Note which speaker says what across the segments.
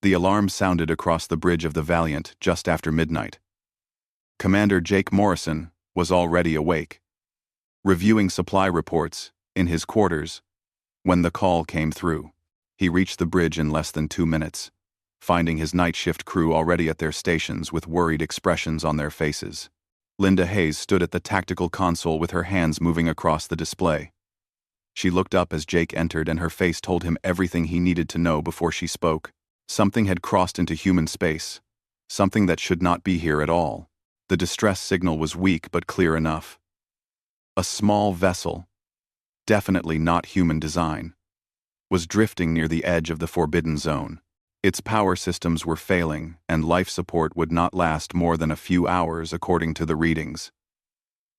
Speaker 1: The alarm sounded across the bridge of the Valiant just after midnight. Commander Jake Morrison was already awake, reviewing supply reports in his quarters when the call came through. He reached the bridge in less than 2 minutes, finding his night shift crew already at their stations with worried expressions on their faces. Linda Hayes stood at the tactical console with her hands moving across the display. She looked up as Jake entered, and her face told him everything he needed to know before she spoke. Something had crossed into human space, something that should not be here at all. The distress signal was weak but clear enough. A small vessel, definitely not human design, was drifting near the edge of the forbidden zone. Its power systems were failing, and life support would not last more than a few hours according to the readings.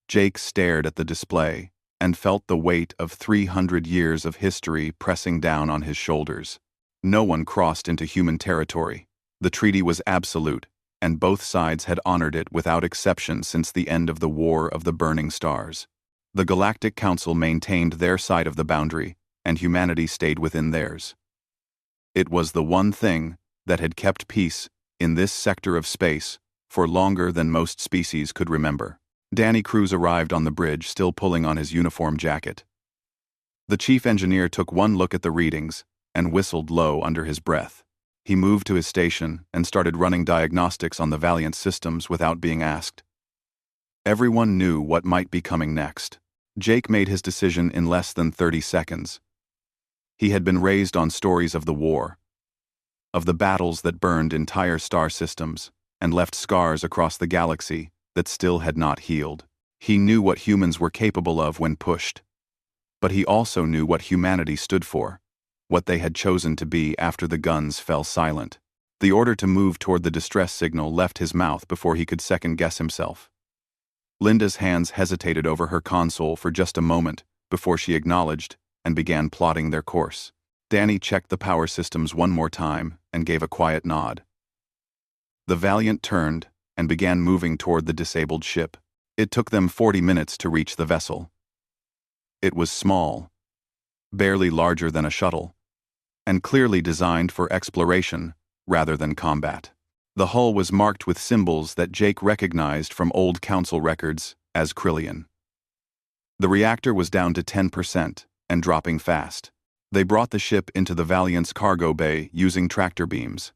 Speaker 1: Jake stared at the display and felt the weight of 300 years of history pressing down on his shoulders. No one crossed into human territory. The treaty was absolute, and both sides had honored it without exception since the end of the War of the Burning Stars. The Galactic Council maintained their side of the boundary, and humanity stayed within theirs. It was the one thing that had kept peace in this sector of space for longer than most species could remember. Danny Cruz arrived on the bridge, still pulling on his uniform jacket. The chief engineer took one look at the readings and whistled low under his breath. He moved to his station and started running diagnostics on the Valiant systems without being asked. Everyone knew what might be coming next. Jake made his decision in less than 30 seconds. He had been raised on stories of the war, of the battles that burned entire star systems and left scars across the galaxy that still had not healed. He knew what humans were capable of when pushed, but he also knew what humanity stood for, what they had chosen to be after the guns fell silent. The order to move toward the distress signal left his mouth before he could second-guess himself. Linda's hands hesitated over her console for just a moment before she acknowledged and began plotting their course. Danny checked the power systems one more time and gave a quiet nod. The Valiant turned and began moving toward the disabled ship. It took them 40 minutes to reach the vessel. It was small, barely larger than a shuttle, and clearly designed for exploration rather than combat. The hull was marked with symbols that Jake recognized from old council records as Krillian. The reactor was down to 10% and dropping fast. They brought the ship into the Valiant's cargo bay using tractor beams.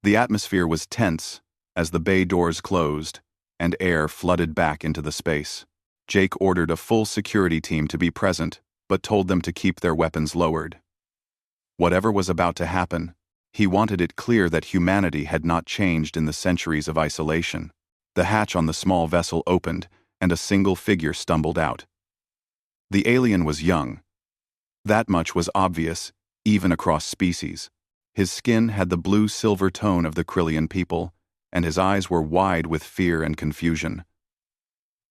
Speaker 1: The atmosphere was tense as the bay doors closed and air flooded back into the space. Jake ordered a full security team to be present, but told them to keep their weapons lowered. Whatever was about to happen, he wanted it clear that humanity had not changed in the centuries of isolation. The hatch on the small vessel opened, and a single figure stumbled out. The alien was young. That much was obvious, even across species. His skin had the blue-silver tone of the Krillian people, and his eyes were wide with fear and confusion.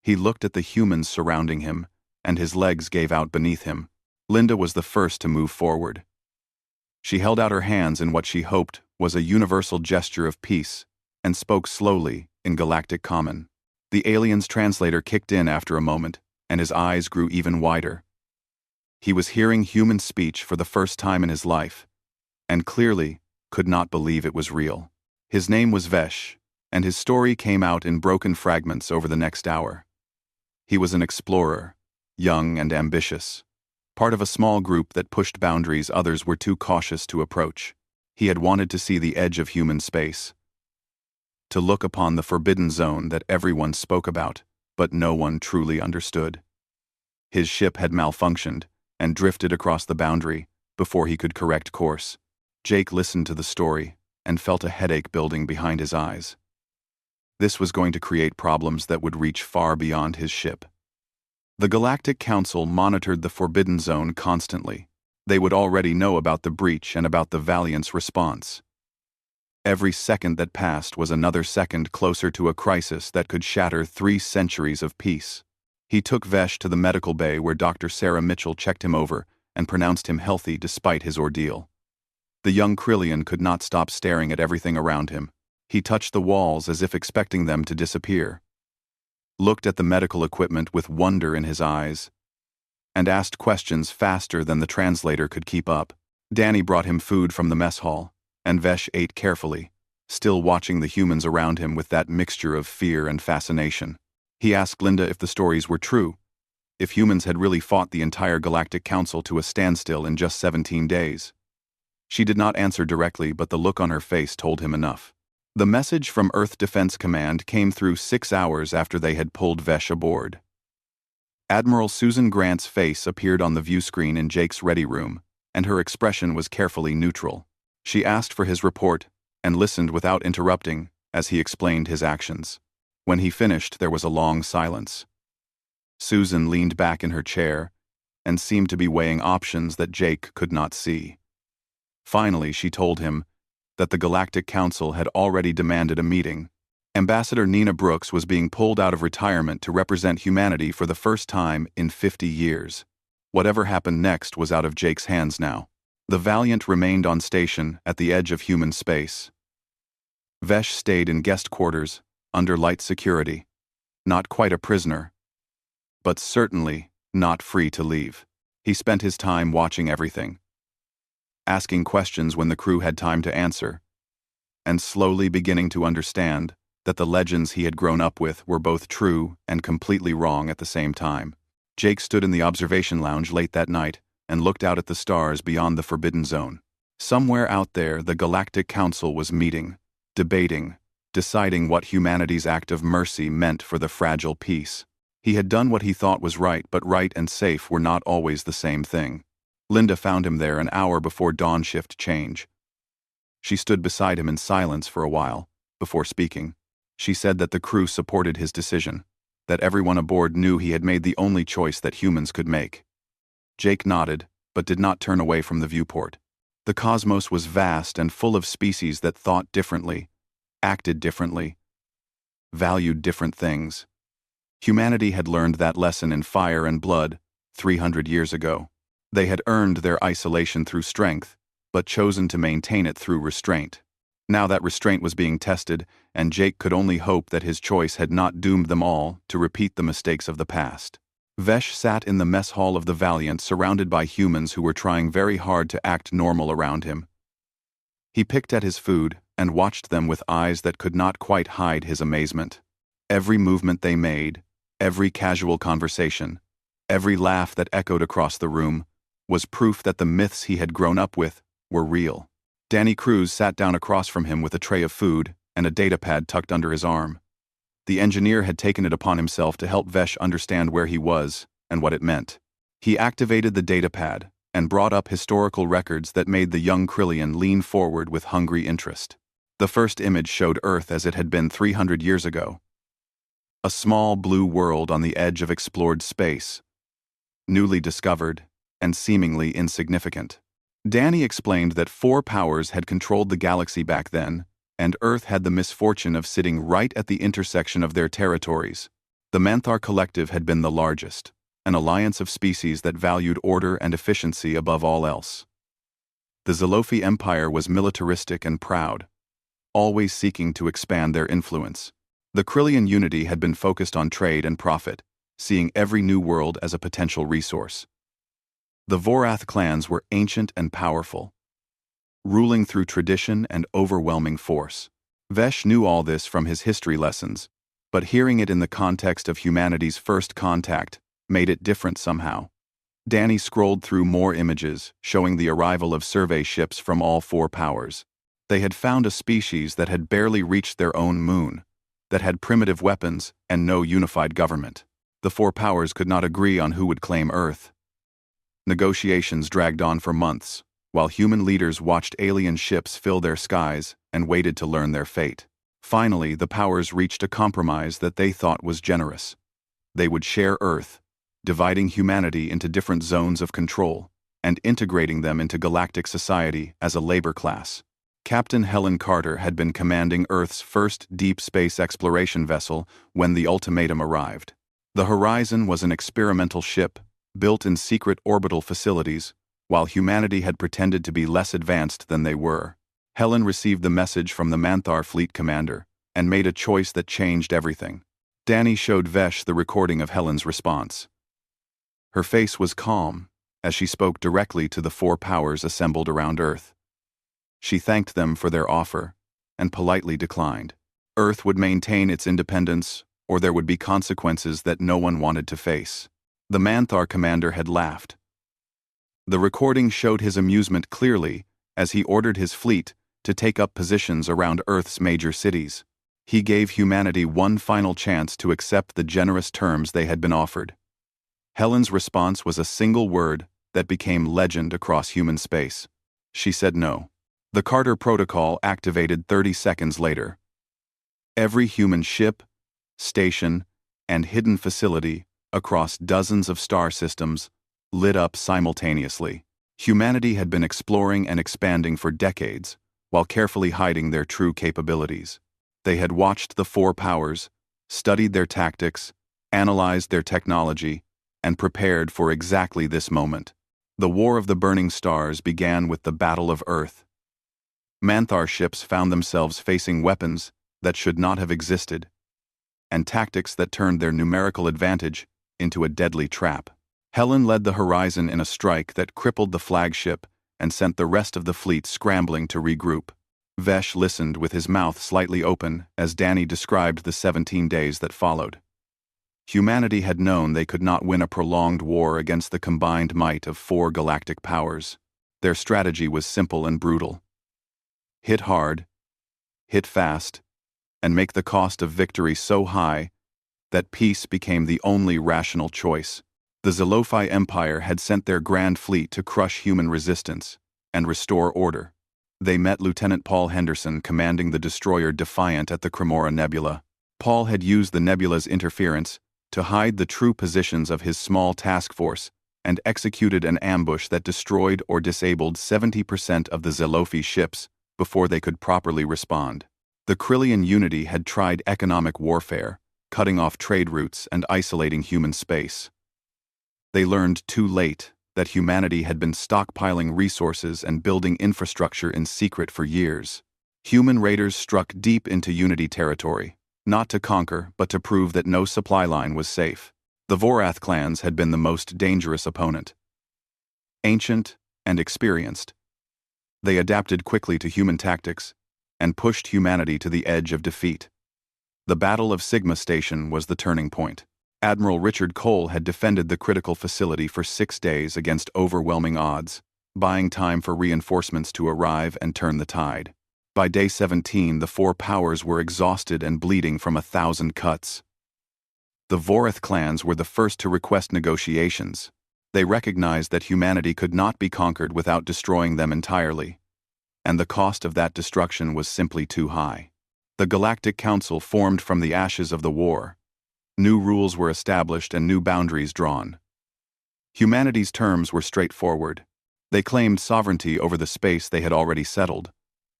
Speaker 1: He looked at the humans surrounding him, and his legs gave out beneath him. Linda was the first to move forward. She held out her hands in what she hoped was a universal gesture of peace, and spoke slowly in Galactic Common. The alien's translator kicked in after a moment, and his eyes grew even wider. He was hearing human speech for the first time in his life, and clearly could not believe it was real. His name was Vesh, and his story came out in broken fragments over the next hour. He was an explorer, young and ambitious, part of a small group that pushed boundaries others were too cautious to approach. He had wanted to see the edge of human space, to look upon the forbidden zone that everyone spoke about, but no one truly understood. His ship had malfunctioned and drifted across the boundary before he could correct course. Jake listened to the story and felt a headache building behind his eyes. This was going to create problems that would reach far beyond his ship. The Galactic Council monitored the Forbidden Zone constantly. They would already know about the breach and about the Valiant's response. Every second that passed was another second closer to a crisis that could shatter 3 centuries of peace. He took Vesh to the medical bay where Dr. Sarah Mitchell checked him over and pronounced him healthy despite his ordeal. The young Krillian could not stop staring at everything around him. He touched the walls as if expecting them to disappear, looked at the medical equipment with wonder in his eyes, and asked questions faster than the translator could keep up. Danny brought him food from the mess hall, and Vesh ate carefully, still watching the humans around him with that mixture of fear and fascination. He asked Linda if the stories were true, if humans had really fought the entire Galactic Council to a standstill in just 17 days. She did not answer directly, but the look on her face told him enough. The message from Earth Defense Command came through 6 hours after they had pulled Vesh aboard. Admiral Susan Grant's face appeared on the view screen in Jake's ready room, and her expression was carefully neutral. She asked for his report and listened without interrupting as he explained his actions. When he finished, there was a long silence. Susan leaned back in her chair and seemed to be weighing options that Jake could not see. Finally, she told him that the Galactic Council had already demanded a meeting. Ambassador Nina Brooks was being pulled out of retirement to represent humanity for the first time in 50 years. Whatever happened next was out of Jake's hands now. The Valiant remained on station at the edge of human space. Vesh stayed in guest quarters, under light security. Not quite a prisoner, but certainly not free to leave. He spent his time watching everything, asking questions when the crew had time to answer, and slowly beginning to understand that the legends he had grown up with were both true and completely wrong at the same time. Jake stood in the observation lounge late that night and looked out at the stars beyond the Forbidden Zone. Somewhere out there, the Galactic Council was meeting, debating, deciding what humanity's act of mercy meant for the fragile peace. He had done what he thought was right, but right and safe were not always the same thing. Linda found him there an hour before dawn shift change. She stood beside him in silence for a while, before speaking. She said that the crew supported his decision, that everyone aboard knew he had made the only choice that humans could make. Jake nodded, but did not turn away from the viewport. The cosmos was vast and full of species that thought differently, acted differently, valued different things. Humanity had learned that lesson in Fire and Blood 300 years ago. They had earned their isolation through strength, but chosen to maintain it through restraint. Now that restraint was being tested, and Jake could only hope that his choice had not doomed them all to repeat the mistakes of the past. Vesh sat in the mess hall of the Valiant, surrounded by humans who were trying very hard to act normal around him. He picked at his food and watched them with eyes that could not quite hide his amazement. Every movement they made, every casual conversation, every laugh that echoed across the room, was proof that the myths he had grown up with were real. Danny Cruz sat down across from him with a tray of food and a datapad tucked under his arm. The engineer had taken it upon himself to help Vesh understand where he was and what it meant. He activated the datapad and brought up historical records that made the young Krillian lean forward with hungry interest. The first image showed Earth as it had been 300 years ago. A small blue world on the edge of explored space, newly discovered and seemingly insignificant. Danny explained that 4 powers had controlled the galaxy back then, and Earth had the misfortune of sitting right at the intersection of their territories. The Manthar Collective had been the largest, an alliance of species that valued order and efficiency above all else. The Zolofi Empire was militaristic and proud, always seeking to expand their influence. The Krillian unity had been focused on trade and profit, seeing every new world as a potential resource. The Vorath clans were ancient and powerful, ruling through tradition and overwhelming force. Vesh knew all this from his history lessons, but hearing it in the context of humanity's first contact made it different somehow. Danny scrolled through more images, showing the arrival of survey ships from all 4 powers. They had found a species that had barely reached their own moon, that had primitive weapons and no unified government. The 4 powers could not agree on who would claim Earth. Negotiations dragged on for months, while human leaders watched alien ships fill their skies and waited to learn their fate. Finally, the powers reached a compromise that they thought was generous. They would share Earth, dividing humanity into different zones of control and integrating them into galactic society as a labor class. Captain Helen Carter had been commanding Earth's first deep space exploration vessel when the ultimatum arrived. The Horizon was an experimental ship built in secret orbital facilities, while humanity had pretended to be less advanced than they were. Helen received the message from the Manthar fleet commander and made a choice that changed everything. Danny showed Vesh the recording of Helen's response. Her face was calm as she spoke directly to the 4 powers assembled around Earth. She thanked them for their offer and politely declined. Earth would maintain its independence, or there would be consequences that no one wanted to face. The Manthar commander had laughed. The recording showed his amusement clearly as he ordered his fleet to take up positions around Earth's major cities. He gave humanity one final chance to accept the generous terms they had been offered. Helen's response was a single word that became legend across human space. She said no. The Carter Protocol activated 30 seconds later. Every human ship, station, and hidden facility across dozens of star systems lit up simultaneously. Humanity had been exploring and expanding for decades, while carefully hiding their true capabilities. They had watched the four powers, studied their tactics, analyzed their technology, and prepared for exactly this moment. The War of the Burning Stars began with the Battle of Earth. Manthar ships found themselves facing weapons that should not have existed, and tactics that turned their numerical advantage into a deadly trap. Helen led the Horizon in a strike that crippled the flagship and sent the rest of the fleet scrambling to regroup. Vesh listened with his mouth slightly open as Danny described the 17 days that followed. Humanity had known they could not win a prolonged war against the combined might of four galactic powers. Their strategy was simple and brutal. Hit hard, hit fast, and make the cost of victory so high that peace became the only rational choice. The Zilophi Empire had sent their grand fleet to crush human resistance and restore order. They met Lieutenant Paul Henderson commanding the destroyer Defiant at the Cremora Nebula. Paul had used the nebula's interference to hide the true positions of his small task force and executed an ambush that destroyed or disabled 70% of the Zilophi ships before they could properly respond. The Krillian Unity had tried economic warfare, cutting off trade routes and isolating human space. They learned too late that humanity had been stockpiling resources and building infrastructure in secret for years. Human raiders struck deep into Unity territory, not to conquer but to prove that no supply line was safe. The Vorath clans had been the most dangerous opponent. Ancient and experienced, they adapted quickly to human tactics and pushed humanity to the edge of defeat. The Battle of Sigma Station was the turning point. Admiral Richard Cole had defended the critical facility for 6 days against overwhelming odds, buying time for reinforcements to arrive and turn the tide. By day 17, the four powers were exhausted and bleeding from 1,000 cuts. The Vorath clans were the first to request negotiations. They recognized that humanity could not be conquered without destroying them entirely, and the cost of that destruction was simply too high. The Galactic Council formed from the ashes of the war. New rules were established and new boundaries drawn. Humanity's terms were straightforward. They claimed sovereignty over the space they had already settled,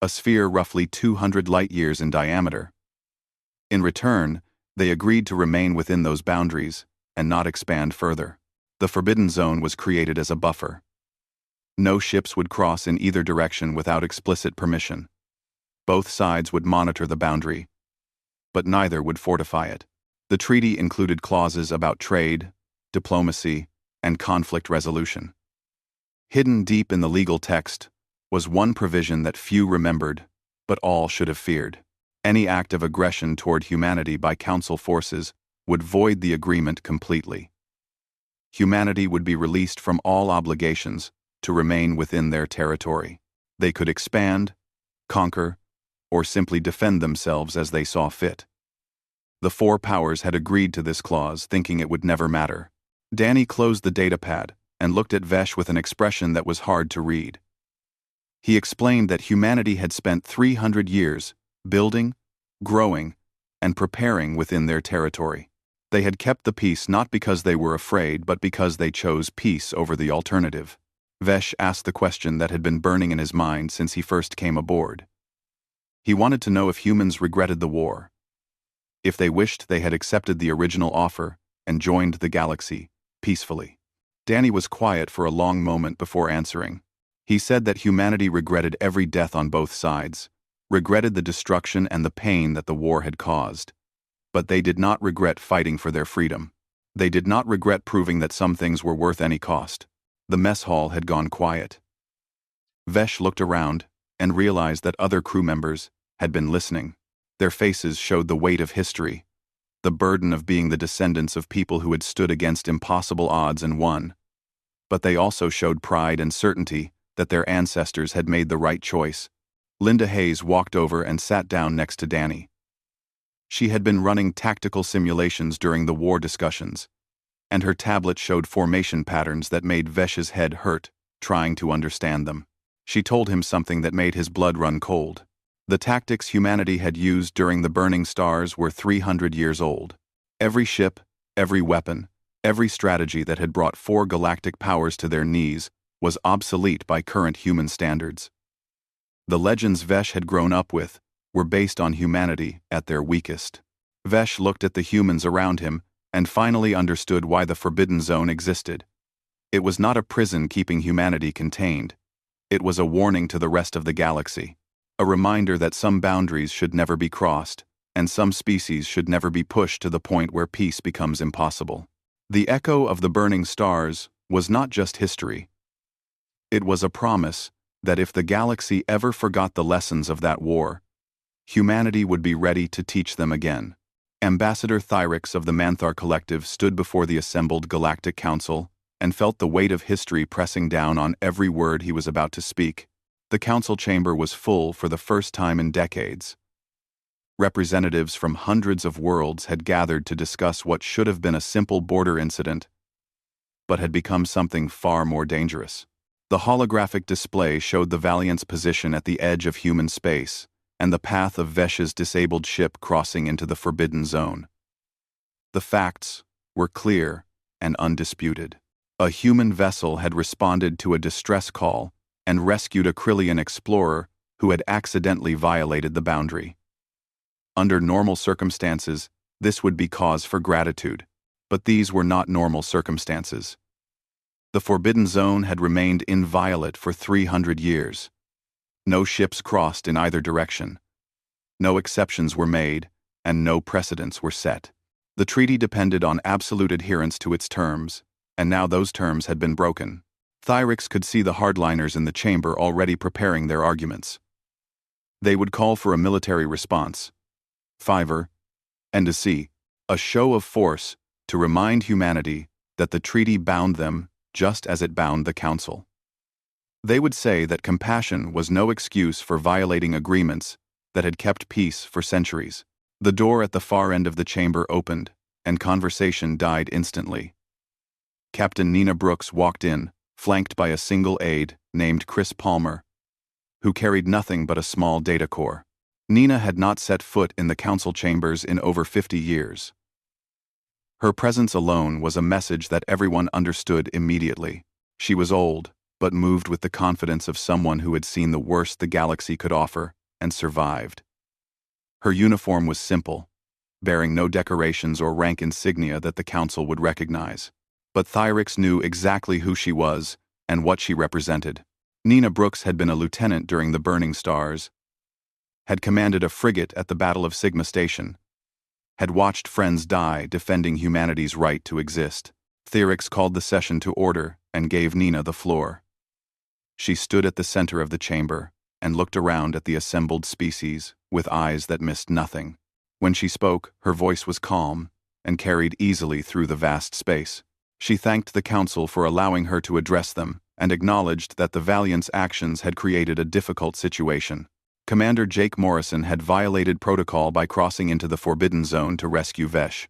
Speaker 1: a sphere roughly 200 light-years in diameter. In return, they agreed to remain within those boundaries and not expand further. The Forbidden Zone was created as a buffer. No ships would cross in either direction without explicit permission. Both sides would monitor the boundary, but neither would fortify it. The treaty included clauses about trade, diplomacy, and conflict resolution. Hidden deep in the legal text was one provision that few remembered, but all should have feared. Any act of aggression toward humanity by Council forces would void the agreement completely. Humanity would be released from all obligations to remain within their territory. They could expand, conquer, or simply defend themselves as they saw fit. The four powers had agreed to this clause, thinking it would never matter. Danny closed the datapad and looked at Vesh with an expression that was hard to read. He explained that humanity had spent 300 years building, growing, and preparing within their territory. They had kept the peace not because they were afraid, but because they chose peace over the alternative. Vesh asked the question that had been burning in his mind since he first came aboard. He wanted to know if humans regretted the war, if they wished they had accepted the original offer and joined the galaxy peacefully. Danny was quiet for a long moment before answering. He said that humanity regretted every death on both sides, regretted the destruction and the pain that the war had caused. But they did not regret fighting for their freedom. They did not regret proving that some things were worth any cost. The mess hall had gone quiet. Vesh looked around, and realized that other crew members had been listening. Their faces showed the weight of history, the burden of being the descendants of people who had stood against impossible odds and won. But they also showed pride and certainty that their ancestors had made the right choice. Linda Hayes walked over and sat down next to Danny. She had been running tactical simulations during the war discussions, and her tablet showed formation patterns that made Vesh's head hurt, trying to understand them. She told him something that made his blood run cold. The tactics humanity had used during the Burning Stars were 300 years old. Every ship, every weapon, every strategy that had brought 4 galactic powers to their knees was obsolete by current human standards. The legends Vesh had grown up with were based on humanity at their weakest. Vesh looked at the humans around him and finally understood why the Forbidden Zone existed. It was not a prison keeping humanity contained. It was a warning to the rest of the galaxy. A reminder that some boundaries should never be crossed, and some species should never be pushed to the point where peace becomes impossible. The echo of the Burning Stars was not just history. It was a promise that if the galaxy ever forgot the lessons of that war, humanity would be ready to teach them again. Ambassador Thyrix of the Manthar Collective stood before the assembled Galactic Council and felt the weight of history pressing down on every word he was about to speak. The council chamber was full for the first time in decades. Representatives from hundreds of worlds had gathered to discuss what should have been a simple border incident, but had become something far more dangerous. The holographic display showed the Valiant's position at the edge of human space, and the path of Vesh's disabled ship crossing into the Forbidden Zone. The facts were clear and undisputed. A human vessel had responded to a distress call and rescued a Krillian explorer who had accidentally violated the boundary. Under normal circumstances, this would be cause for gratitude, but these were not normal circumstances. The Forbidden Zone had remained inviolate for 300 years. No ships crossed in either direction. No exceptions were made, and no precedents were set. The treaty depended on absolute adherence to its terms, and now those terms had been broken. Thyrix could see the hardliners in the chamber already preparing their arguments. They would call for a military response, favor, and a show of force to remind humanity that the treaty bound them just as it bound the Council. They would say that compassion was no excuse for violating agreements that had kept peace for centuries. The door at the far end of the chamber opened, and conversation died instantly. Captain Nina Brooks walked in, flanked by a single aide named Chris Palmer, who carried nothing but a small data core. Nina had not set foot in the council chambers in over 50 years. Her presence alone was a message that everyone understood immediately. She was old, but moved with the confidence of someone who had seen the worst the galaxy could offer and survived. Her uniform was simple, bearing no decorations or rank insignia that the council would recognize. But Thyrix knew exactly who she was and what she represented. Nina Brooks had been a lieutenant during the Burning Stars, had commanded a frigate at the Battle of Sigma Station, had watched friends die defending humanity's right to exist. Thyrix called the session to order and gave Nina the floor. She stood at the center of the chamber and looked around at the assembled species with eyes that missed nothing. When she spoke, her voice was calm and carried easily through the vast space. She thanked the council for allowing her to address them and acknowledged that the Valiant's actions had created a difficult situation. Commander Jake Morrison had violated protocol by crossing into the Forbidden Zone to rescue Vesh.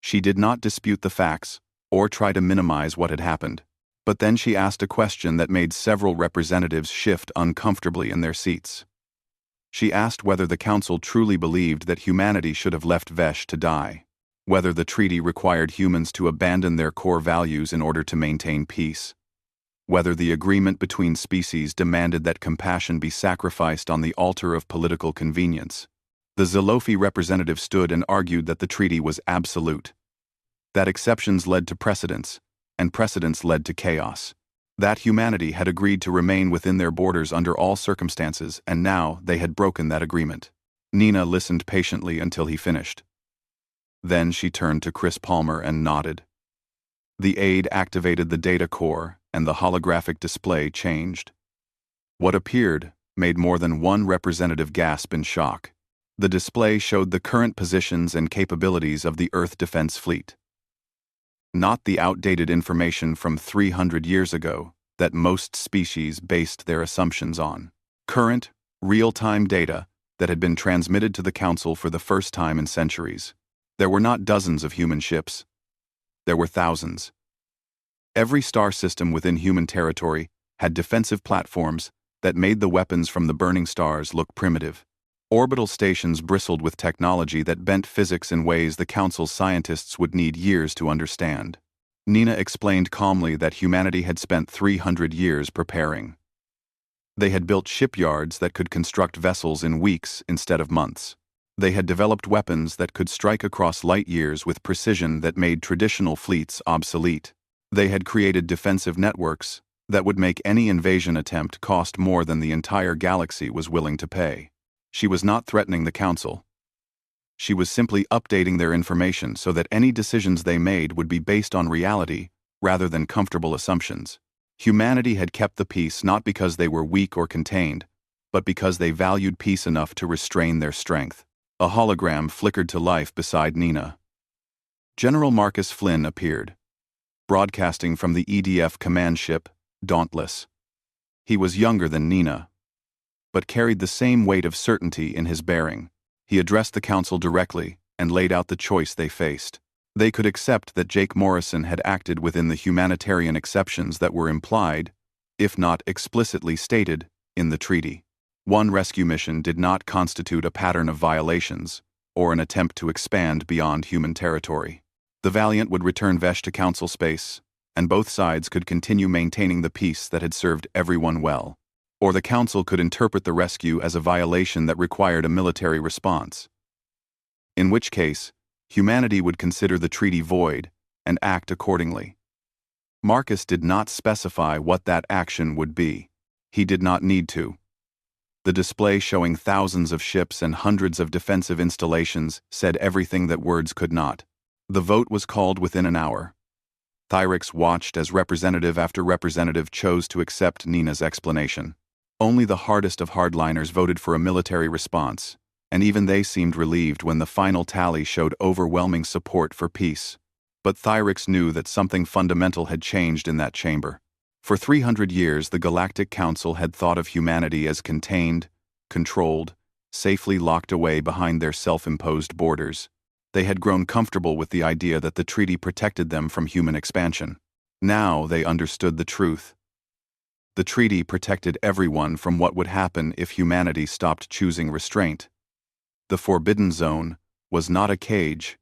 Speaker 1: She did not dispute the facts or try to minimize what had happened, but then she asked a question that made several representatives shift uncomfortably in their seats. She asked whether the council truly believed that humanity should have left Vesh to die, whether the treaty required humans to abandon their core values in order to maintain peace, whether the agreement between species demanded that compassion be sacrificed on the altar of political convenience. The Zolofi representative stood and argued that the treaty was absolute, that exceptions led to precedents, and precedents led to chaos, that humanity had agreed to remain within their borders under all circumstances, and now they had broken that agreement. Nina listened patiently until he finished. Then she turned to Chris Palmer and nodded. The aide activated the data core, and the holographic display changed. What appeared made more than one representative gasp in shock. The display showed the current positions and capabilities of the Earth Defense Fleet. Not the outdated information from 300 years ago that most species based their assumptions on. Current, real-time data that had been transmitted to the Council for the first time in centuries. There were not dozens of human ships. There were thousands. Every star system within human territory had defensive platforms that made the weapons from the burning stars look primitive. Orbital stations bristled with technology that bent physics in ways the Council's scientists would need years to understand. Nina explained calmly that humanity had spent 300 years preparing. They had built shipyards that could construct vessels in weeks instead of months. They had developed weapons that could strike across light years with precision that made traditional fleets obsolete. They had created defensive networks that would make any invasion attempt cost more than the entire galaxy was willing to pay. She was not threatening the Council. She was simply updating their information so that any decisions they made would be based on reality rather than comfortable assumptions. Humanity had kept the peace not because they were weak or contained, but because they valued peace enough to restrain their strength. A hologram flickered to life beside Nina. General Marcus Flynn appeared, broadcasting from the EDF command ship, Dauntless. He was younger than Nina, but carried the same weight of certainty in his bearing. He addressed the Council directly and laid out the choice they faced. They could accept that Jake Morrison had acted within the humanitarian exceptions that were implied, if not explicitly stated, in the treaty. One rescue mission did not constitute a pattern of violations or an attempt to expand beyond human territory. The Valiant would return Vesh to Council space, and both sides could continue maintaining the peace that had served everyone well. Or the Council could interpret the rescue as a violation that required a military response. In which case, humanity would consider the treaty void and act accordingly. Marcus did not specify what that action would be. He did not need to. The display showing thousands of ships and hundreds of defensive installations said everything that words could not. The vote was called within an hour. Thyrix watched as representative after representative chose to accept Nina's explanation. Only the hardest of hardliners voted for a military response, and even they seemed relieved when the final tally showed overwhelming support for peace. But Thyrix knew that something fundamental had changed in that chamber. For 300 years, the Galactic Council had thought of humanity as contained, controlled, safely locked away behind their self-imposed borders. They had grown comfortable with the idea that the treaty protected them from human expansion. Now they understood the truth. The treaty protected everyone from what would happen if humanity stopped choosing restraint. The Forbidden Zone was not a cage,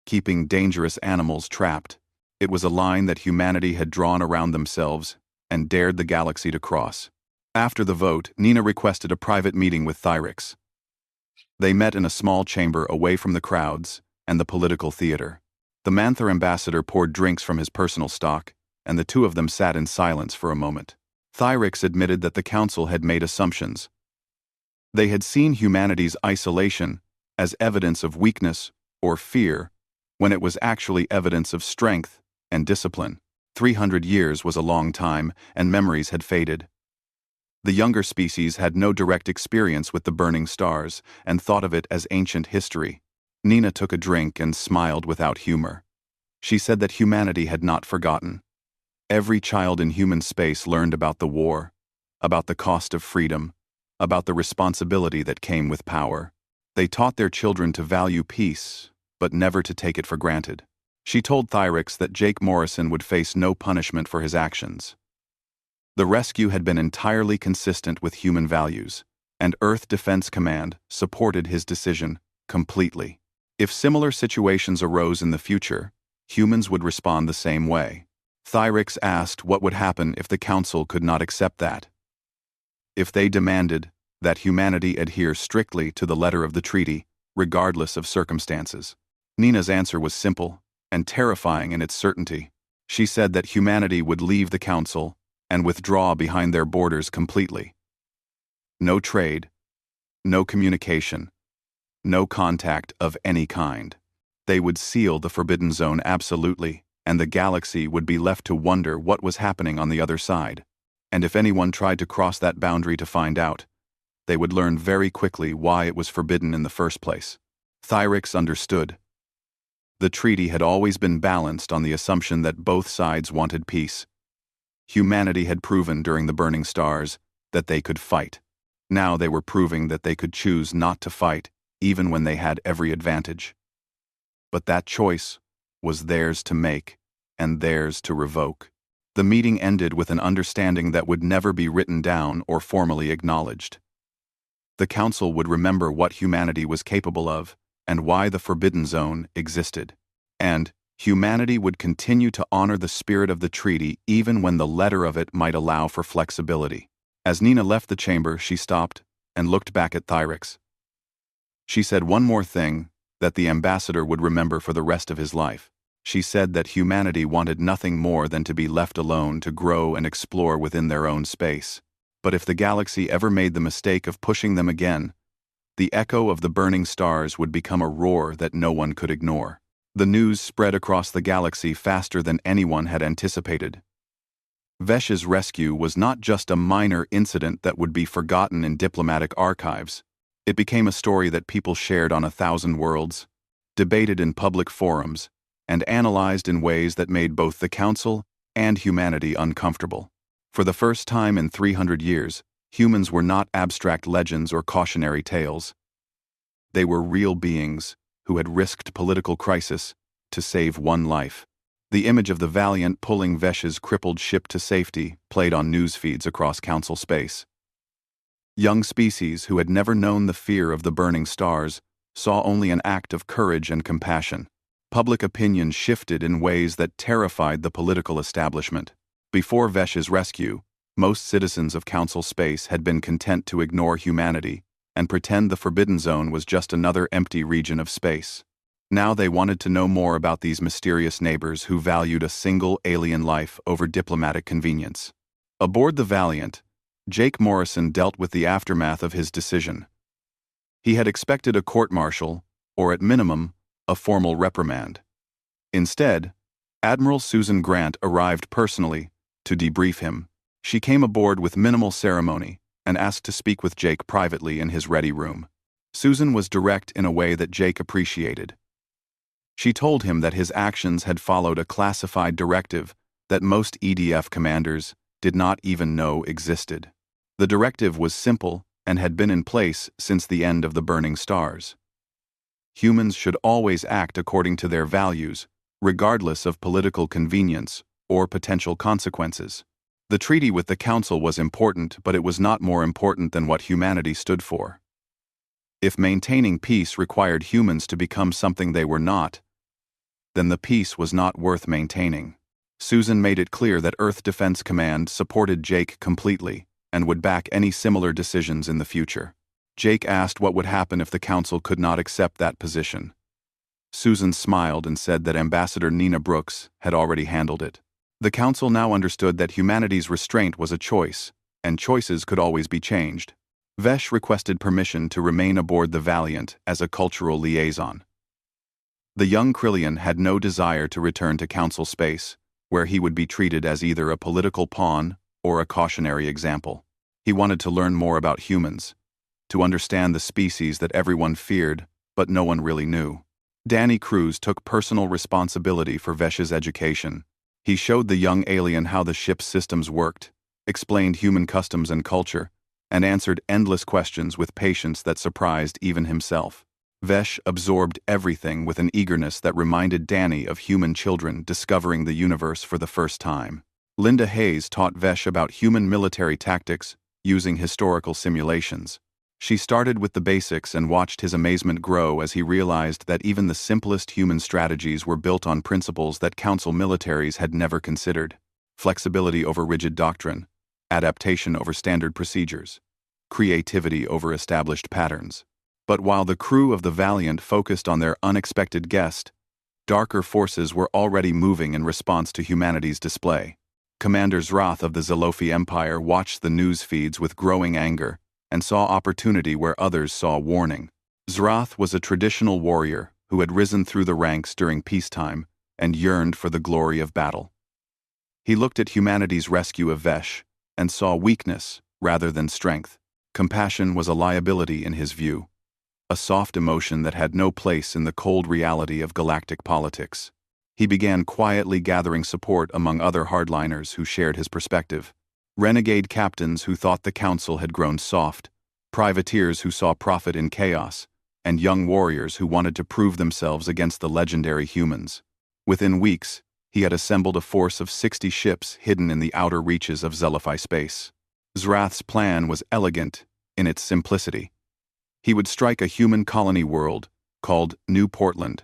Speaker 1: keeping dangerous animals trapped. It was a line that humanity had drawn around themselves and dared the galaxy to cross. After the vote, Nina requested a private meeting with Thyrix. They met in a small chamber away from the crowds and the political theater. The Manther ambassador poured drinks from his personal stock, and the two of them sat in silence for a moment. Thyrix admitted that the Council had made assumptions. They had seen humanity's isolation as evidence of weakness or fear, when it was actually evidence of strength and discipline. 300 years was a long time, and memories had faded. The younger species had no direct experience with the burning stars and thought of it as ancient history. Nina took a drink and smiled without humor. She said that humanity had not forgotten. Every child in human space learned about the war, about the cost of freedom, about the responsibility that came with power. They taught their children to value peace, but never to take it for granted. She told Thyrix that Jake Morrison would face no punishment for his actions. The rescue had been entirely consistent with human values, and Earth Defense Command supported his decision completely. If similar situations arose in the future, humans would respond the same way. Thyrix asked what would happen if the Council could not accept that. If they demanded that humanity adhere strictly to the letter of the treaty, regardless of circumstances. Nina's answer was simple and terrifying in its certainty. She said that humanity would leave the Council and withdraw behind their borders completely. No trade, no communication, no contact of any kind. They would seal the Forbidden Zone absolutely, and the galaxy would be left to wonder what was happening on the other side. and if anyone tried to cross that boundary to find out, they would learn very quickly why it was forbidden in the first place. Thyrix understood. The treaty had always been balanced on the assumption that both sides wanted peace. Humanity had proven during the Burning Stars that they could fight. Now they were proving that they could choose not to fight, even when they had every advantage. But that choice was theirs to make, and theirs to revoke. The meeting ended with an understanding that would never be written down or formally acknowledged. The Council would remember what humanity was capable of, and why the Forbidden Zone existed. And humanity would continue to honor the spirit of the treaty even when the letter of it might allow for flexibility. As Nina left the chamber, she stopped and looked back at Thyrix. She said one more thing that the ambassador would remember for the rest of his life. She said that humanity wanted nothing more than to be left alone to grow and explore within their own space. But if the galaxy ever made the mistake of pushing them again, the echo of the burning stars would become a roar that no one could ignore. The news spread across the galaxy faster than anyone had anticipated. Vesh's rescue was not just a minor incident that would be forgotten in diplomatic archives. It became a story that people shared on 1,000 worlds, debated in public forums, and analyzed in ways that made both the Council and humanity uncomfortable. For the first time in 300 years, humans were not abstract legends or cautionary tales. They were real beings who had risked political crisis to save one life. The image of the Valiant pulling Vesh's crippled ship to safety played on news feeds across Council space. Young species who had never known the fear of the burning stars saw only an act of courage and compassion. Public opinion shifted in ways that terrified the political establishment. Before Vesh's rescue, most citizens of Council space had been content to ignore humanity and pretend the Forbidden Zone was just another empty region of space. Now they wanted to know more about these mysterious neighbors who valued a single alien life over diplomatic convenience. Aboard the Valiant, Jake Morrison dealt with the aftermath of his decision. He had expected a court-martial, or at minimum, a formal reprimand. Instead, Admiral Susan Grant arrived personally to debrief him. She came aboard with minimal ceremony and asked to speak with Jake privately in his ready room. Susan was direct in a way that Jake appreciated. She told him that his actions had followed a classified directive that most EDF commanders did not even know existed. The directive was simple and had been in place since the end of the Burning Stars. Humans should always act according to their values, regardless of political convenience or potential consequences. The treaty with the Council was important, but it was not more important than what humanity stood for. If maintaining peace required humans to become something they were not, then the peace was not worth maintaining. Susan made it clear that Earth Defense Command supported Jake completely and would back any similar decisions in the future. Jake asked what would happen if the Council could not accept that position. Susan smiled and said that Ambassador Nina Brooks had already handled it. The Council now understood that humanity's restraint was a choice, and choices could always be changed. Vesh requested permission to remain aboard the Valiant as a cultural liaison. The young Krillian had no desire to return to Council space, where he would be treated as either a political pawn or a cautionary example. He wanted to learn more about humans, to understand the species that everyone feared but no one really knew. Danny Cruz took personal responsibility for Vesh's education. He showed the young alien how the ship's systems worked, explained human customs and culture, and answered endless questions with patience that surprised even himself. Vesh absorbed everything with an eagerness that reminded Danny of human children discovering the universe for the first time. Linda Hayes taught Vesh about human military tactics using historical simulations. She started with the basics and watched his amazement grow as he realized that even the simplest human strategies were built on principles that Council militaries had never considered: flexibility over rigid doctrine, adaptation over standard procedures, creativity over established patterns. But while the crew of the Valiant focused on their unexpected guest, darker forces were already moving in response to humanity's display. Commander Zrath of the Zalofi Empire watched the news feeds with growing anger and saw opportunity where others saw warning. Zrath was a traditional warrior who had risen through the ranks during peacetime and yearned for the glory of battle. He looked at humanity's rescue of Vesh and saw weakness rather than strength. Compassion was a liability in his view, a soft emotion that had no place in the cold reality of galactic politics. He began quietly gathering support among other hardliners who shared his perspective. Renegade captains who thought the council had grown soft, privateers who saw profit in chaos, and young warriors who wanted to prove themselves against the legendary humans. Within weeks, he had assembled a force of 60 ships hidden in the outer reaches of Sci-Fi space. Zrath's plan was elegant in its simplicity. He would strike a human colony world called New Portland,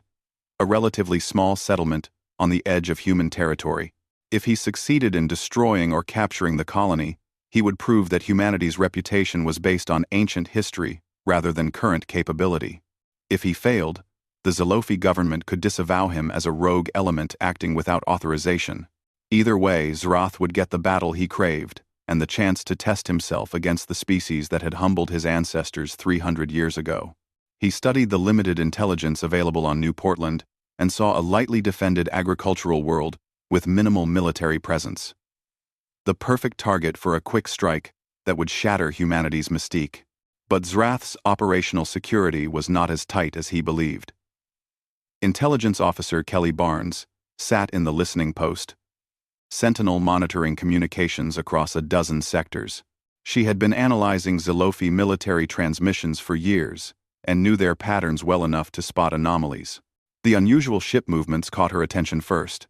Speaker 1: a relatively small settlement on the edge of human territory. If he succeeded in destroying or capturing the colony, he would prove that humanity's reputation was based on ancient history rather than current capability. If he failed, the Sci-Fi government could disavow him as a rogue element acting without authorization. Either way, Zrath would get the battle he craved, and the chance to test himself against the species that had humbled his ancestors 300 years ago. He studied the limited intelligence available on New Portland and saw a lightly defended agricultural world with minimal military presence. The perfect target for a quick strike that would shatter humanity's mystique. But Zrath's operational security was not as tight as he believed. Intelligence Officer Kelly Barnes sat in the listening post, Sentinel monitoring communications across a dozen sectors. She had been analyzing Sci-Fi military transmissions for years and knew their patterns well enough to spot anomalies. The unusual ship movements caught her attention first.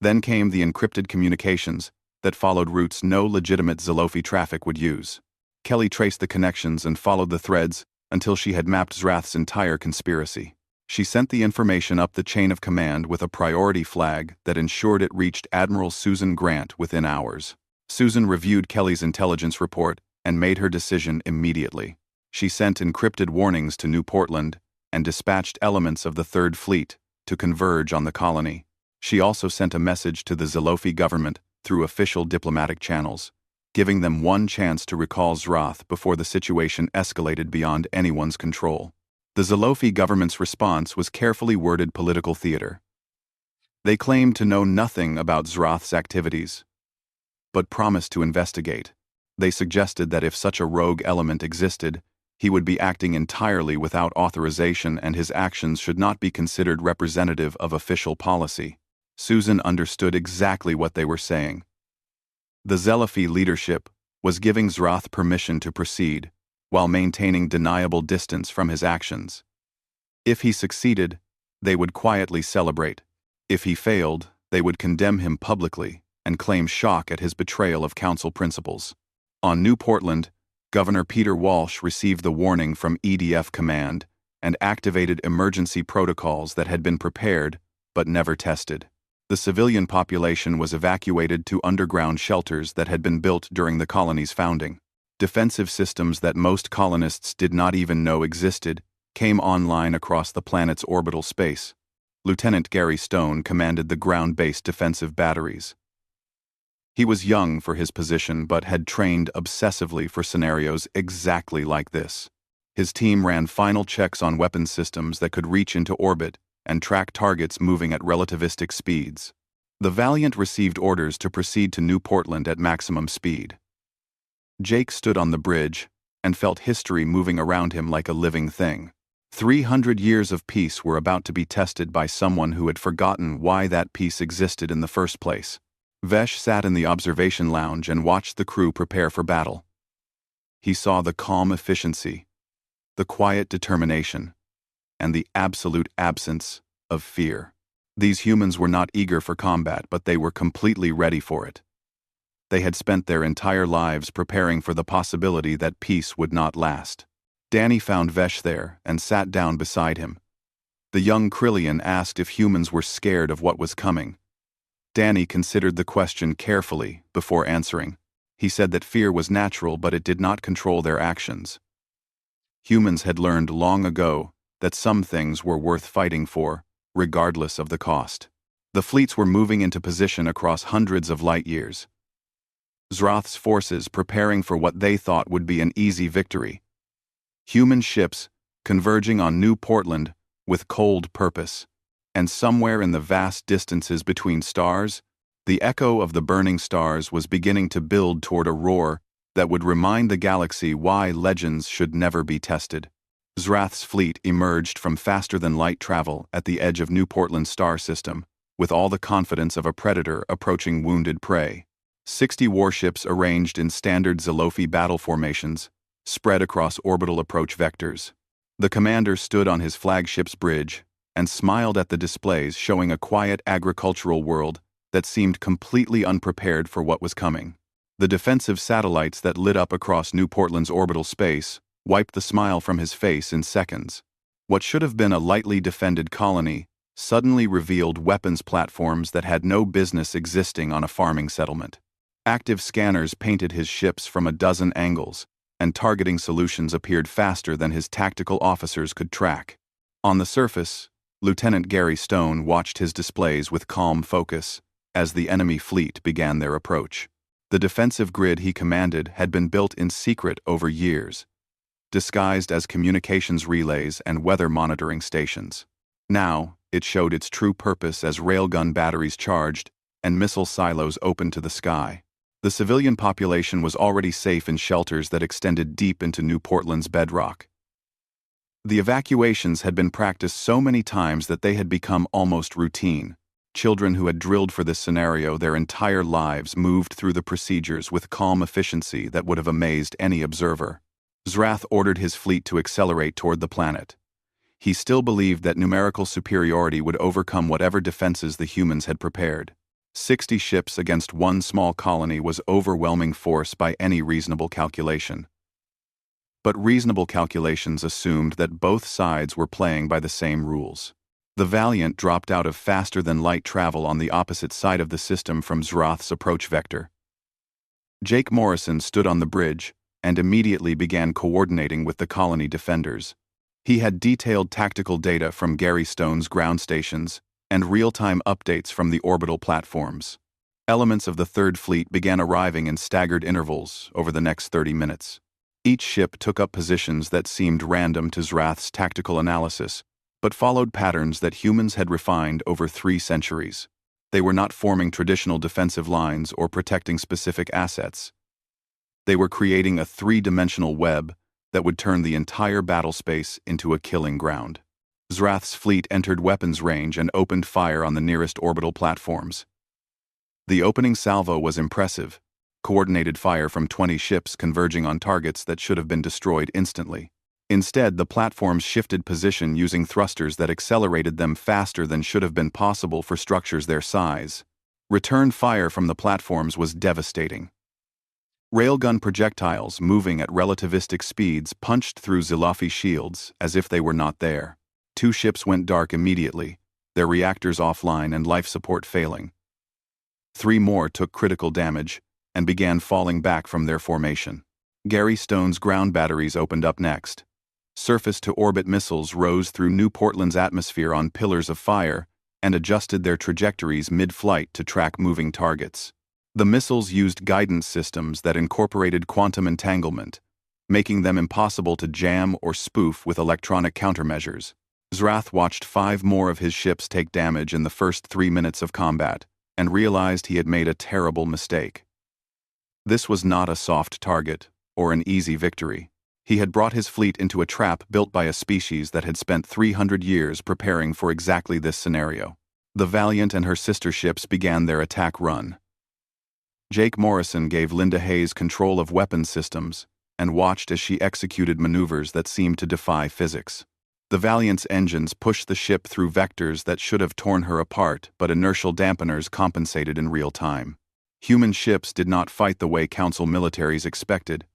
Speaker 1: Then came the encrypted communications that followed routes no legitimate Sci-Fi traffic would use. Kelly traced the connections and followed the threads until she had mapped Zrath's entire conspiracy. She sent the information up the chain of command with a priority flag that ensured it reached Admiral Susan Grant within hours. Susan reviewed Kelly's intelligence report and made her decision immediately. She sent encrypted warnings to New Portland and dispatched elements of the Third Fleet to converge on the colony. She also sent a message to the Sci-Fi government through official diplomatic channels, giving them one chance to recall Zrath before the situation escalated beyond anyone's control. The Sci-Fi government's response was carefully worded political theater. They claimed to know nothing about Zrath's activities, but promised to investigate. They suggested that if such a rogue element existed, he would be acting entirely without authorization and his actions should not be considered representative of official policy. Susan understood exactly what they were saying. The Sci-Fi leadership was giving Zrath permission to proceed, while maintaining deniable distance from his actions. If he succeeded, they would quietly celebrate. If he failed, they would condemn him publicly and claim shock at his betrayal of council principles. On New Portland, Governor Peter Walsh received the warning from EDF Command and activated emergency protocols that had been prepared but never tested. The civilian population was evacuated to underground shelters that had been built during the colony's founding. Defensive systems that most colonists did not even know existed came online across the planet's orbital space. Lieutenant Gary Stone commanded the ground-based defensive batteries. He was young for his position but had trained obsessively for scenarios exactly like this. His team ran final checks on weapon systems that could reach into orbit and track targets moving at relativistic speeds. The Valiant received orders to proceed to New Portland at maximum speed. Jake stood on the bridge and felt history moving around him like a living thing. 300 years of peace were about to be tested by someone who had forgotten why that peace existed in the first place. Vesh sat in the observation lounge and watched the crew prepare for battle. He saw the calm efficiency, the quiet determination, and the absolute absence of fear. These humans were not eager for combat, but they were completely ready for it. They had spent their entire lives preparing for the possibility that peace would not last. Danny found Vesh there and sat down beside him. The young Krillian asked if humans were scared of what was coming. Danny considered the question carefully before answering. He said that fear was natural, but it did not control their actions. Humans had learned long ago that some things were worth fighting for, regardless of the cost. The fleets were moving into position across hundreds of light years. Zrath's forces preparing for what they thought would be an easy victory. Human ships converging on New Portland with cold purpose, and somewhere in the vast distances between stars, The echo of the burning stars was beginning to build toward a roar that would remind the galaxy why legends should never be tested. Zrath's fleet emerged from faster-than-light travel at the edge of New Portland's star system, with all the confidence of a predator approaching wounded prey. 60 warships arranged in standard Zalofi battle formations, spread across orbital approach vectors. The commander stood on his flagship's bridge and smiled at the displays, showing a quiet agricultural world that seemed completely unprepared for what was coming. The defensive satellites that lit up across New Portland's orbital space wiped the smile from his face in seconds. What should have been a lightly defended colony suddenly revealed weapons platforms that had no business existing on a farming settlement. Active scanners painted his ships from a dozen angles, and targeting solutions appeared faster than his tactical officers could track. On the surface, Lieutenant Gary Stone watched his displays with calm focus as the enemy fleet began their approach. The defensive grid he commanded had been built in secret over years, disguised as communications relays and weather monitoring stations. Now, it showed its true purpose as railgun batteries charged and missile silos opened to the sky. The civilian population was already safe in shelters that extended deep into New Portland's bedrock. The evacuations had been practiced so many times that they had become almost routine. Children who had drilled for this scenario their entire lives moved through the procedures with calm efficiency that would have amazed any observer. Zrath ordered his fleet to accelerate toward the planet. He still believed that numerical superiority would overcome whatever defenses the humans had prepared. 60 ships against one small colony was overwhelming force by any reasonable calculation. But reasonable calculations assumed that both sides were playing by the same rules. The Valiant dropped out of faster-than-light travel on the opposite side of the system from Zrath's approach vector. Jake Morrison stood on the bridge and immediately began coordinating with the colony defenders. He had detailed tactical data from Gary Stone's ground stations and real-time updates from the orbital platforms. Elements of the Third Fleet began arriving in staggered intervals over the next 30 minutes. Each ship took up positions that seemed random to Zrath's tactical analysis, but followed patterns that humans had refined over 3 centuries. They were not forming traditional defensive lines or protecting specific assets. They were creating a 3-dimensional web that would turn the entire battle space into a killing ground. Zrath's fleet entered weapons range and opened fire on the nearest orbital platforms. The opening salvo was impressive, coordinated fire from 20 ships converging on targets that should have been destroyed instantly. Instead, the platforms shifted position using thrusters that accelerated them faster than should have been possible for structures their size. Return fire from the platforms was devastating. Railgun projectiles moving at relativistic speeds punched through Zalofi shields as if they were not there. 2 ships went dark immediately, their reactors offline and life support failing. 3 more took critical damage and began falling back from their formation. Gary Stone's ground batteries opened up next. Surface-to-orbit missiles rose through New Portland's atmosphere on pillars of fire and adjusted their trajectories mid-flight to track moving targets. The missiles used guidance systems that incorporated quantum entanglement, making them impossible to jam or spoof with electronic countermeasures. Zrath watched 5 more of his ships take damage in the first 3 minutes of combat and realized he had made a terrible mistake. This was not a soft target or an easy victory. He had brought his fleet into a trap built by a species that had spent 300 years preparing for exactly this scenario. The Valiant and her sister ships began their attack run. Jake Morrison gave Linda Hayes control of weapons systems and watched as she executed maneuvers that seemed to defy physics. The Valiant's engines pushed the ship through vectors that should have torn her apart, but inertial dampeners compensated in real time. Human ships did not fight the way Council militaries expected.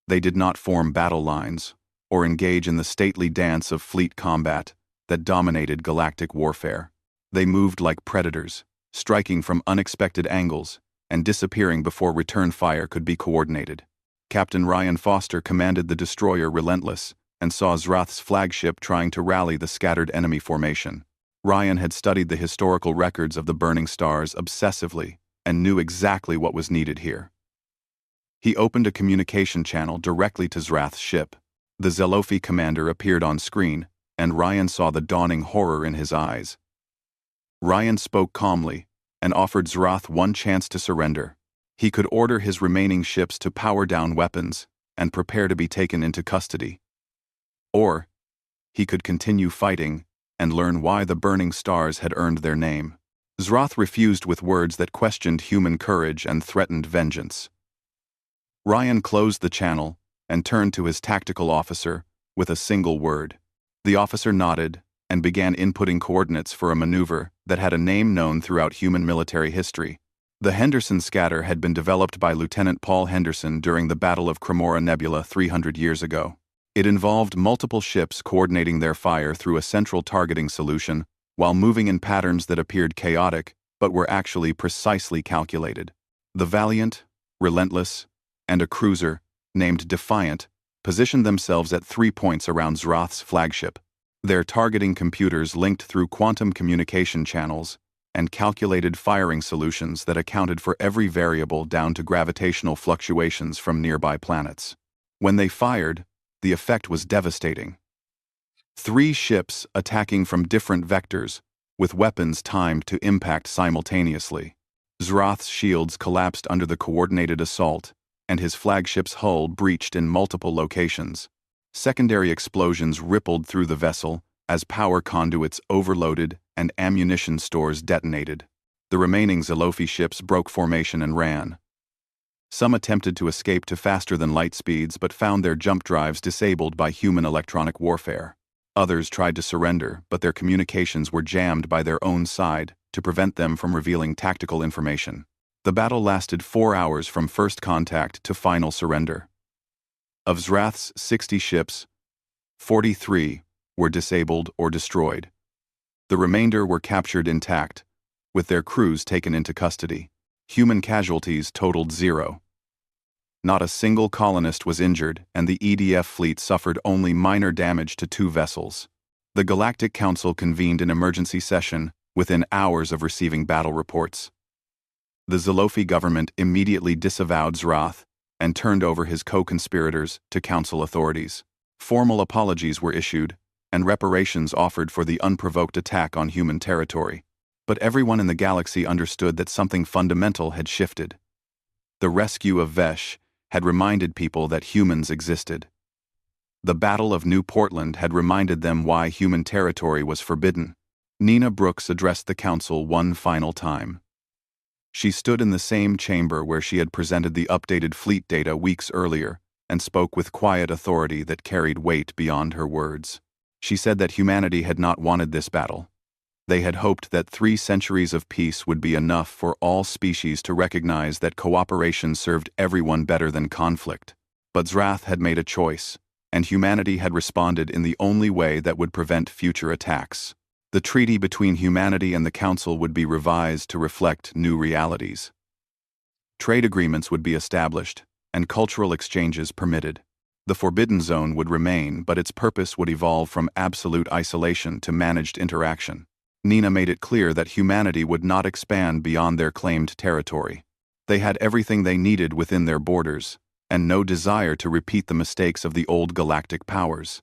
Speaker 1: They did not form battle lines or engage in the stately dance of fleet combat that dominated galactic warfare. They moved like predators, striking from unexpected angles and disappearing before return fire could be coordinated. Captain Ryan Foster commanded the destroyer Relentless and saw Zrath's flagship trying to rally the scattered enemy formation. Ryan had studied the historical records of the burning stars obsessively and knew exactly what was needed here. He opened a communication channel directly to Zrath's ship. The Zalofi commander appeared on screen, and Ryan saw the dawning horror in his eyes. Ryan spoke calmly and offered Zrath one chance to surrender. He could order his remaining ships to power down weapons and prepare to be taken into custody. Or, he could continue fighting and learn why the burning stars had earned their name. Zrath refused with words that questioned human courage and threatened vengeance. Ryan closed the channel and turned to his tactical officer with a single word. The officer nodded and began inputting coordinates for a maneuver that had a name known throughout human military history. The Henderson Scatter had been developed by Lieutenant Paul Henderson during the Battle of Cremora Nebula 300 years ago. It involved multiple ships coordinating their fire through a central targeting solution while moving in patterns that appeared chaotic but were actually precisely calculated. The Valiant, Relentless, and a cruiser, named Defiant, positioned themselves at 3 points around Zrath's flagship. Their targeting computers linked through quantum communication channels and calculated firing solutions that accounted for every variable down to gravitational fluctuations from nearby planets. When they fired, the effect was devastating. 3 ships attacking from different vectors, with weapons timed to impact simultaneously. Zrath's shields collapsed under the coordinated assault, and his flagship's hull breached in multiple locations. Secondary explosions rippled through the vessel as power conduits overloaded and ammunition stores detonated. The remaining Zalofi ships broke formation and ran. Some attempted to escape to faster-than-light speeds but found their jump drives disabled by human electronic warfare. Others tried to surrender, but their communications were jammed by their own side to prevent them from revealing tactical information. The battle lasted 4 hours from first contact to final surrender. Of Zrath's 60 ships, 43 were disabled or destroyed. The remainder were captured intact, with their crews taken into custody. Human casualties totaled 0. Not a single colonist was injured, and the EDF fleet suffered only minor damage to 2 vessels. The Galactic Council convened an emergency session within hours of receiving battle reports. The Zalofi government immediately disavowed Zrath and turned over his co-conspirators to council authorities. Formal apologies were issued, and reparations offered for the unprovoked attack on human territory. But everyone in the galaxy understood that something fundamental had shifted. The rescue of Vesh had reminded people that humans existed. The Battle of New Portland had reminded them why human territory was forbidden. Nina Brooks addressed the council one final time. She stood in the same chamber where she had presented the updated fleet data weeks earlier and spoke with quiet authority that carried weight beyond her words. She said that humanity had not wanted this battle. They had hoped that 3 centuries of peace would be enough for all species to recognize that cooperation served everyone better than conflict. But Zrath had made a choice, and humanity had responded in the only way that would prevent future attacks. The treaty between humanity and the Council would be revised to reflect new realities. Trade agreements would be established, and cultural exchanges permitted. The Forbidden Zone would remain, but its purpose would evolve from absolute isolation to managed interaction. Nina made it clear that humanity would not expand beyond their claimed territory. They had everything they needed within their borders, and no desire to repeat the mistakes of the old galactic powers.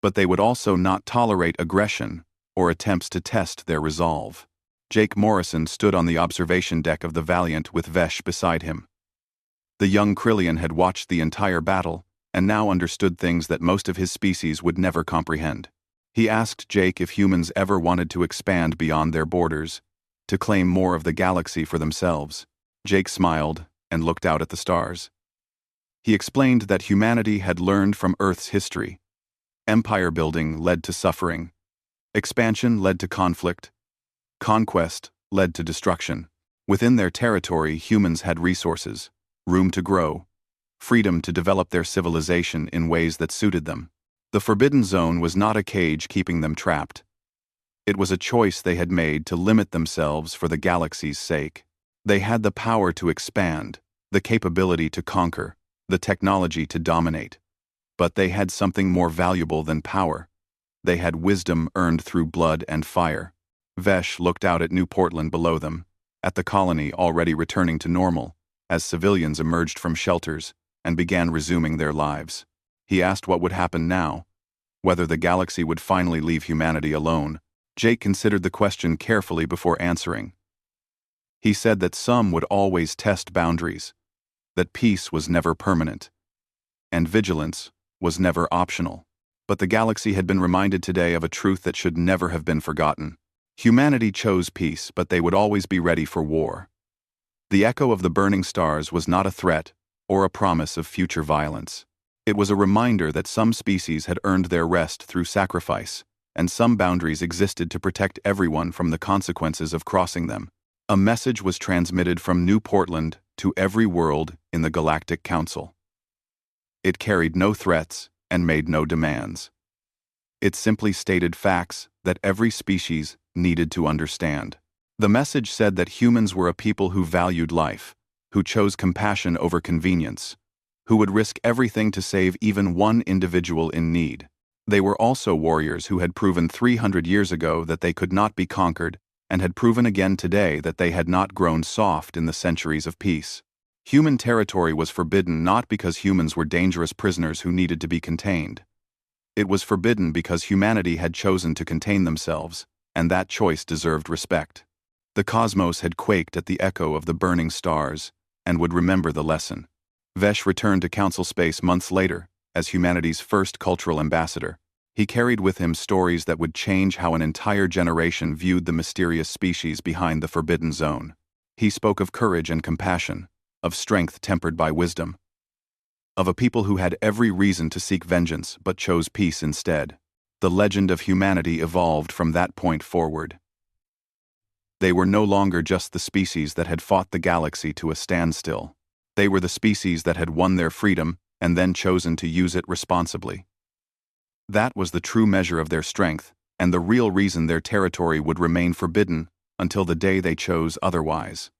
Speaker 1: But they would also not tolerate aggression or attempts to test their resolve. Jake Morrison stood on the observation deck of the Valiant with Vesh beside him. The young Krillian had watched the entire battle and now understood things that most of his species would never comprehend. He asked Jake if humans ever wanted to expand beyond their borders, to claim more of the galaxy for themselves. Jake smiled and looked out at the stars. He explained that humanity had learned from Earth's history. Empire building led to suffering. Expansion led to conflict. Conquest led to destruction. Within their territory, humans had resources, room to grow, freedom to develop their civilization in ways that suited them. The Forbidden Zone was not a cage keeping them trapped. It was a choice they had made to limit themselves for the galaxy's sake. They had the power to expand, the capability to conquer, the technology to dominate. But they had something more valuable than power. They had wisdom earned through blood and fire. Vesh looked out at New Portland below them, at the colony already returning to normal, as civilians emerged from shelters and began resuming their lives. He asked what would happen now, whether the galaxy would finally leave humanity alone. Jake considered the question carefully before answering. He said that some would always test boundaries, that peace was never permanent, and vigilance was never optional. But the galaxy had been reminded today of a truth that should never have been forgotten. Humanity chose peace, but they would always be ready for war. The echo of the burning stars was not a threat or a promise of future violence. It was a reminder that some species had earned their rest through sacrifice, and some boundaries existed to protect everyone from the consequences of crossing them. A message was transmitted from New Portland to every world in the Galactic Council. It carried no threats and made no demands. It simply stated facts that every species needed to understand. The message said that humans were a people who valued life, who chose compassion over convenience, who would risk everything to save even one individual in need. They were also warriors who had proven 300 years ago that they could not be conquered, and had proven again today that they had not grown soft in the centuries of peace. Human territory was forbidden not because humans were dangerous prisoners who needed to be contained. It was forbidden because humanity had chosen to contain themselves, and that choice deserved respect. The cosmos had quaked at the echo of the burning stars, and would remember the lesson. Vesh returned to Council Space months later, as humanity's first cultural ambassador. He carried with him stories that would change how an entire generation viewed the mysterious species behind the Forbidden Zone. He spoke of courage and compassion, of strength tempered by wisdom, of a people who had every reason to seek vengeance but chose peace instead. The legend of humanity evolved from that point forward. They were no longer just the species that had fought the galaxy to a standstill. They were the species that had won their freedom and then chosen to use it responsibly. That was the true measure of their strength, and the real reason their territory would remain forbidden until the day they chose otherwise.